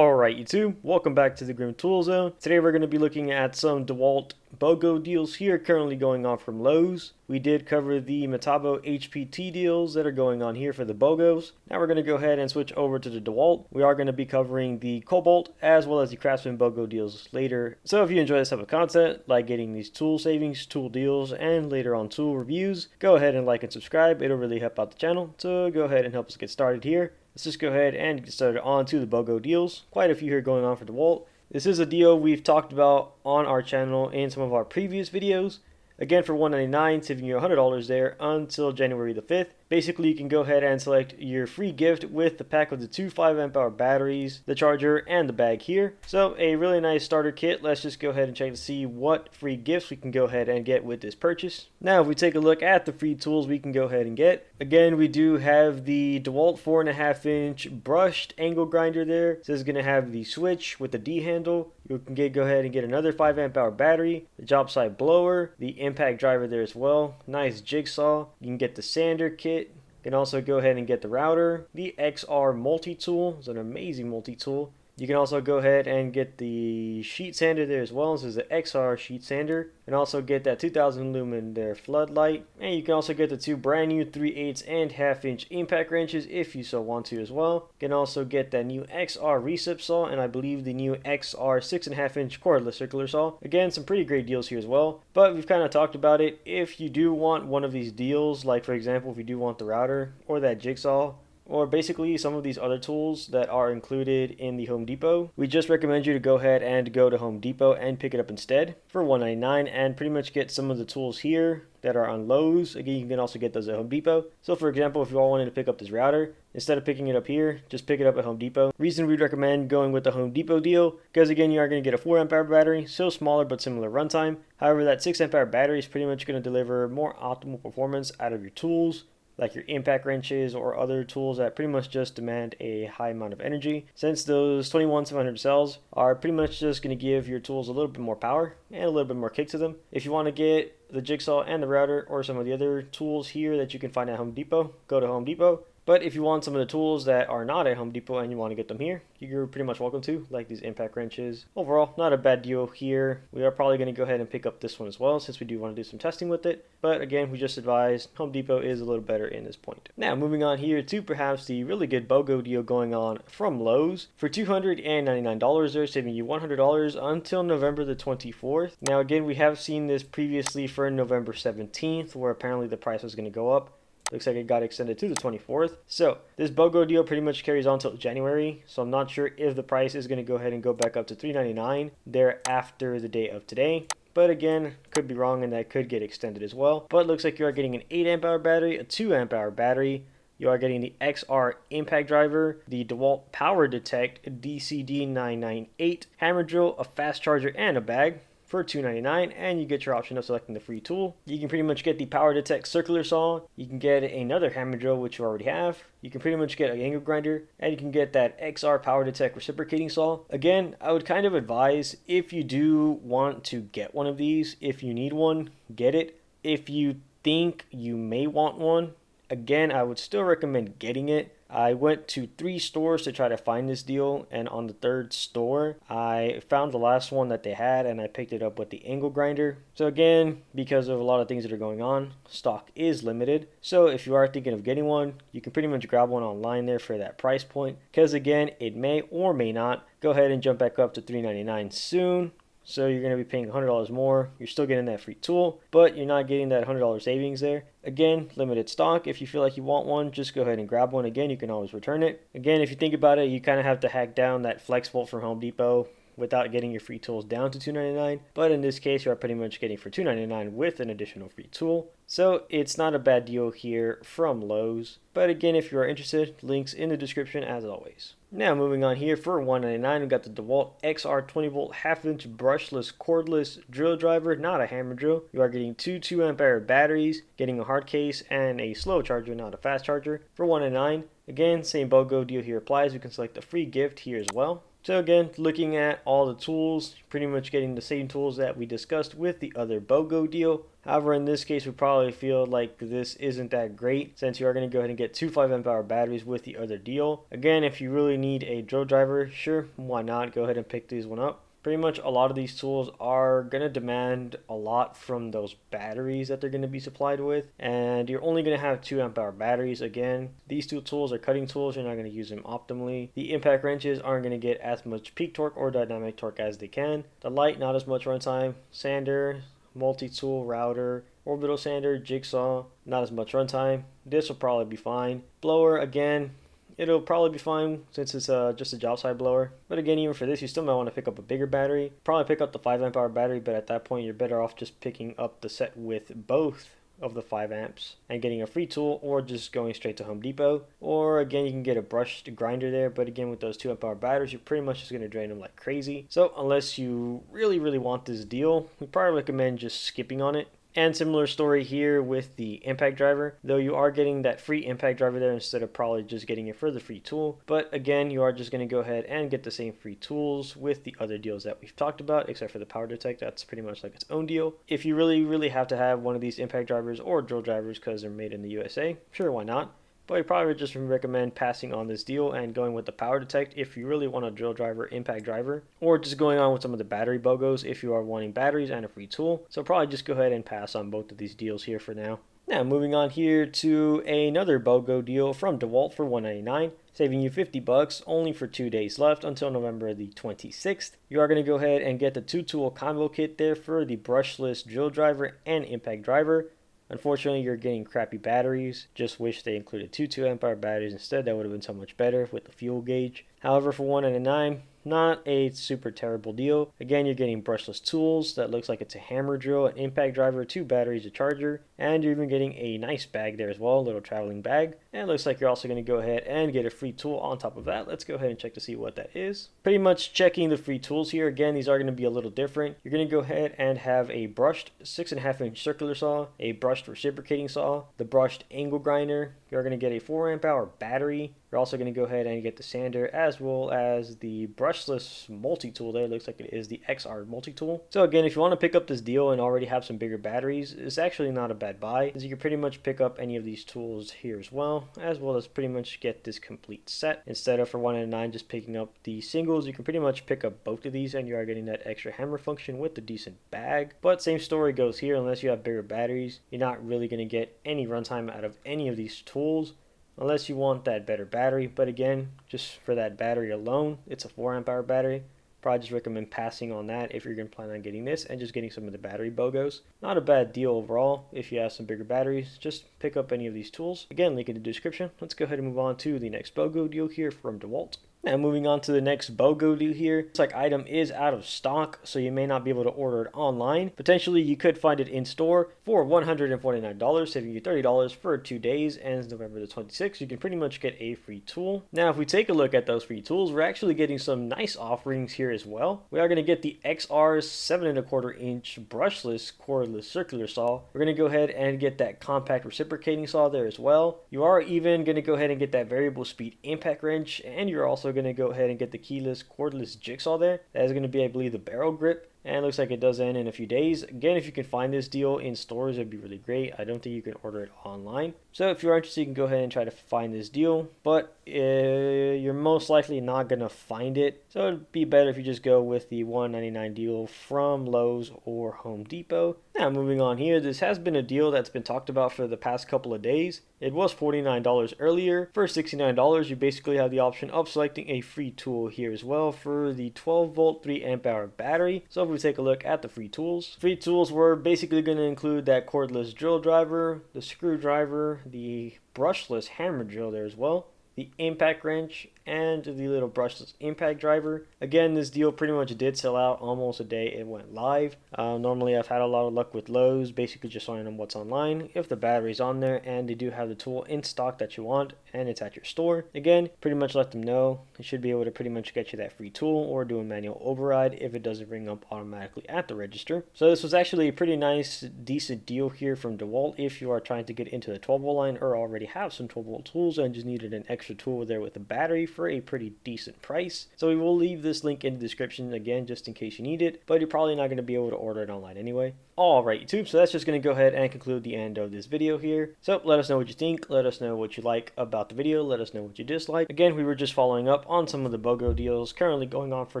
Alright YouTube, welcome back to the Grim Tool Zone. Today we're going to be looking at some Dewalt Bogo deals here currently going on from Lowe's. We did cover the Metabo HPT deals that are going on here for the Bogos. Now we're going to go ahead and switch over to the Dewalt. We are going to be covering the Cobalt as well as the Craftsman Bogo deals later. So if you enjoy this type of content, like getting these tool savings, tool deals, and later on tool reviews, go ahead and like and subscribe. It'll really help out the channel. So go ahead and help us get started here. Let's just go ahead and get started on to the Bogo deals. Quite a few here going on for Dewalt. This is a deal we've talked about on our channel in some of our previous videos. Again, for $199, saving you $100 there until January the 5th. Basically, you can go ahead and select your free gift with the pack of the two 5 amp hour batteries, the charger, and the bag here. So a really nice starter kit. Let's just go ahead and check to see what free gifts we can go ahead and get with this purchase. Now, if we take a look at the free tools we can go ahead and get. Again, we do have the Dewalt 4.5-inch brushed angle grinder there. This is going to have the switch with the D handle. You can go ahead and get another 5 amp hour battery, the job site blower, the impact driver there as well. Nice jigsaw. You can get the sander kit. You can also go ahead and get the router. The XR multi-tool is an amazing multi-tool. You can also go ahead and get the sheet sander there as well. This is the XR sheet sander. And also get that 2000 lumen there floodlight. And you can also get the two brand new 3/8 and 1/2 inch impact wrenches if you so want to as well. You can also get that new XR recip saw and I believe the new XR 6.5 inch cordless circular saw. Again, some pretty great deals here as well. But we've kind of talked about it. If you do want one of these deals, like for example, if you do want the router or that jigsaw, or basically some of these other tools that are included in the Home Depot, we just recommend you to go ahead and go to Home Depot and pick it up instead for $199 and pretty much get some of the tools here that are on Lowe's. Again, you can also get those at Home Depot. So for example, if you all wanted to pick up this router, instead of picking it up here, just pick it up at Home Depot. Reason we'd recommend going with the Home Depot deal, because again, you are going to get a 4 amp hour battery, so smaller but similar runtime. However, that 6 amp hour battery is pretty much going to deliver more optimal performance out of your tools, like your impact wrenches or other tools that pretty much just demand a high amount of energy, since those 21700 cells are pretty much just going to give your tools a little bit more power and a little bit more kick to them. If you want to get the jigsaw and the router or some of the other tools here that you can find at Home Depot, go to Home Depot. But if you want some of the tools that are not at Home Depot and you want to get them here, you're pretty much welcome to, like these impact wrenches. Overall, not a bad deal here. We are probably going to go ahead and pick up this one as well, since we do want to do some testing with it. But again, we just advised Home Depot is a little better in this point. Now, moving on here to perhaps the really good Bogo deal going on from Lowe's. For $299, they're saving you $100 until November the 24th. Now again, we have seen this previously for November 17th, where apparently the price was going to go up. Looks like it got extended to the 24th. So this Bogo deal pretty much carries on until January. So I'm not sure if the price is going to go ahead and go back up to $399 there after the day of today. But again, could be wrong and that could get extended as well. But it looks like you are getting an 8 amp hour battery, a 2 amp hour battery. You are getting the XR impact driver, the Dewalt Power Detect DCD998 hammer drill, a fast charger, and a bag for $299, and you get your option of selecting the free tool. You can pretty much get the Power Detect circular saw. You can get another hammer drill, which you already have. You can pretty much get an angle grinder, and you can get that XR Power Detect reciprocating saw. Again, I would kind of advise, if you do want to get one of these, if you need one, get it. If you think you may want one, again, I would still recommend getting it. I went to 3 stores to try to find this deal, and on the 3rd store, I found the last one that they had, and I picked it up with the angle grinder. So again, because of a lot of things that are going on, stock is limited. So if you are thinking of getting one, you can pretty much grab one online there for that price point, because again, it may or may not go ahead and jump back up to $399 soon. So you're going to be paying $100 more. You're still getting that free tool, but you're not getting that $100 savings there. Again, limited stock. If you feel like you want one, just go ahead and grab one. Again, you can always return it. Again, if you think about it, you kind of have to hack down that flex bolt from Home Depot without getting your free tools down to $299. But in this case, you are pretty much getting for $299 with an additional free tool. So it's not a bad deal here from Lowe's. But again, if you are interested, links in the description as always. Now moving on here, for $199, we got the Dewalt XR 20V 1/2 inch brushless cordless drill driver, not a hammer drill. You are getting two 2 amp hour batteries, getting a hard case, and a slow charger, not a fast charger, for $199. Again, same Bogo deal here applies. You can select a free gift here as well. So again, looking at all the tools, pretty much getting the same tools that we discussed with the other Bogo deal. However, in this case, we probably feel like this isn't that great since you are going to go ahead and get two 5 amp hour batteries with the other deal. Again, if you really need a drill driver, sure, why not? Go ahead and pick these one up. Pretty much a lot of these tools are going to demand a lot from those batteries that they're going to be supplied with, and you're only going to have 2 amp hour batteries. Again, these two tools are cutting tools, you're not going to use them optimally. The impact wrenches aren't going to get as much peak torque or dynamic torque as they can. The light, not as much runtime. Sander, multi-tool, router, orbital sander, jigsaw, not as much runtime. This will probably be fine. Blower, again, it'll probably be fine since it's just a job site blower. But again, even for this, you still might want to pick up a bigger battery. Probably pick up the 5 amp hour battery, but at that point, you're better off just picking up the set with both of the 5 amps and getting a free tool, or just going straight to Home Depot. Or again, you can get a brushed grinder there, but again, with those 2 amp hour batteries, you're pretty much just going to drain them like crazy. So unless you really want this deal, we probably recommend just skipping on it. And similar story here with the impact driver, though you are getting that free impact driver there instead of probably just getting it for the free tool. But again, you are just going to go ahead and get the same free tools with the other deals that we've talked about, except for the power detect. That's pretty much like its own deal. If you really have to have one of these impact drivers or drill drivers because they're made in the USA, sure, why not? But I probably just recommend passing on this deal and going with the power detect if you really want a drill driver, impact driver, or just going on with some of the battery Bogos if you are wanting batteries and a free tool. So probably just go ahead and pass on both of these deals here for now. Now moving on here to another Bogo deal from Dewalt for $199, saving you $50 only for 2 days left until November the 26th. You are going to go ahead and get the 2-tool combo kit there for the brushless drill driver and impact driver. Unfortunately, you're getting crappy batteries. Just wish they included two 2 amp hour batteries instead. That would have been so much better with the fuel gauge. However, for $199, not a super terrible deal. Again, you're getting brushless tools. That looks like it's a hammer drill, an impact driver, 2 batteries, a charger, and you're even getting a nice bag there as well, a little traveling bag. And it looks like you're also going to go ahead and get a free tool on top of that. Let's go ahead and check to see what that is. Pretty much checking the free tools here. Again, these are going to be a little different. You're going to go ahead and have a brushed 6.5-inch circular saw, a brushed reciprocating saw, the brushed angle grinder. You're going to get a 4 amp hour battery. You're also going to go ahead and get the sander as well as the brushless multi-tool there. It looks like it is the XR multi-tool. So again, if you want to pick up this deal and already have some bigger batteries, it's actually not a bad buy, as you can pretty much pick up any of these tools here as well as pretty much get this complete set. Instead of for $199 just picking up the singles, you can pretty much pick up both of these and you are getting that extra hammer function with the decent bag. But same story goes here, unless you have bigger batteries, you're not really going to get any runtime out of any of these tools, unless you want that better battery. But again, just for that battery alone, it's a 4 amp hour battery. Probably just recommend passing on that if you're going to plan on getting this and just getting some of the battery Bogos. Not a bad deal overall. If you have some bigger batteries, just pick up any of these tools. Again, link in the description. Let's go ahead and move on to the next Bogo deal here from Dewalt. Now moving on to the next Bogo deal here. Looks like item is out of stock, so you may not be able to order it online. Potentially you could find it in store for $149, saving you $30 for 2 days, ends November the 26th. You can pretty much get a free tool. Now if we take a look at those free tools, we're actually getting some nice offerings here as well. We are going to get the XR 7.25-inch brushless cordless circular saw. We're going to go ahead and get that compact reciprocating saw there as well. You are even going to go ahead and get that variable speed impact wrench, and you're also going to go ahead and get the keyless cordless jigsaw there. That is going to be, I believe, the barrel grip. And it looks like it does end in a few days. Again, if you can find this deal in stores, it'd be really great. I don't think you can order it online. So if you're interested, you can go ahead and try to find this deal. But you're most likely not going to find it. So it'd be better if you just go with the $199 deal from Lowe's or Home Depot. Now moving on here, this has been a deal that's been talked about for the past couple of days. It was $49 earlier. For $69, you basically have the option of selecting a free tool here as well for the 12-volt 3 amp hour battery. So if we take a look at the free tools were basically going to include that cordless drill driver, the screwdriver, the brushless hammer drill there as well, the impact wrench, and the little brushless impact driver. Again, this deal pretty much did sell out almost a day it went live. Normally I've had a lot of luck with Lowe's, basically just showing them what's online. If the battery's on there and they do have the tool in stock that you want and it's at your store, again, pretty much let them know. They should be able to pretty much get you that free tool or do a manual override if it doesn't ring up automatically at the register. So this was actually a pretty nice, decent deal here from Dewalt if you are trying to get into the 12-volt line or already have some 12-volt tools and just needed an extra tool there with a battery for for a pretty decent price. So we will leave this link in the description again, just in case you need it, but you're probably not going to be able to order it online anyway. Alright YouTube, so that's just going to go ahead and conclude the end of this video here. So let us know what you think, let us know what you like about the video, let us know what you dislike. Again, we were just following up on some of the BOGO deals currently going on for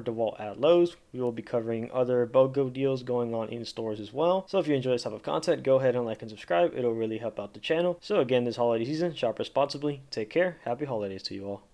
Dewalt at Lowe's. We will be covering other BOGO deals going on in stores as well. So if you enjoy this type of content, go ahead and like and subscribe. It'll really help out the channel. So again, this holiday season, shop responsibly, take care, happy holidays to you all.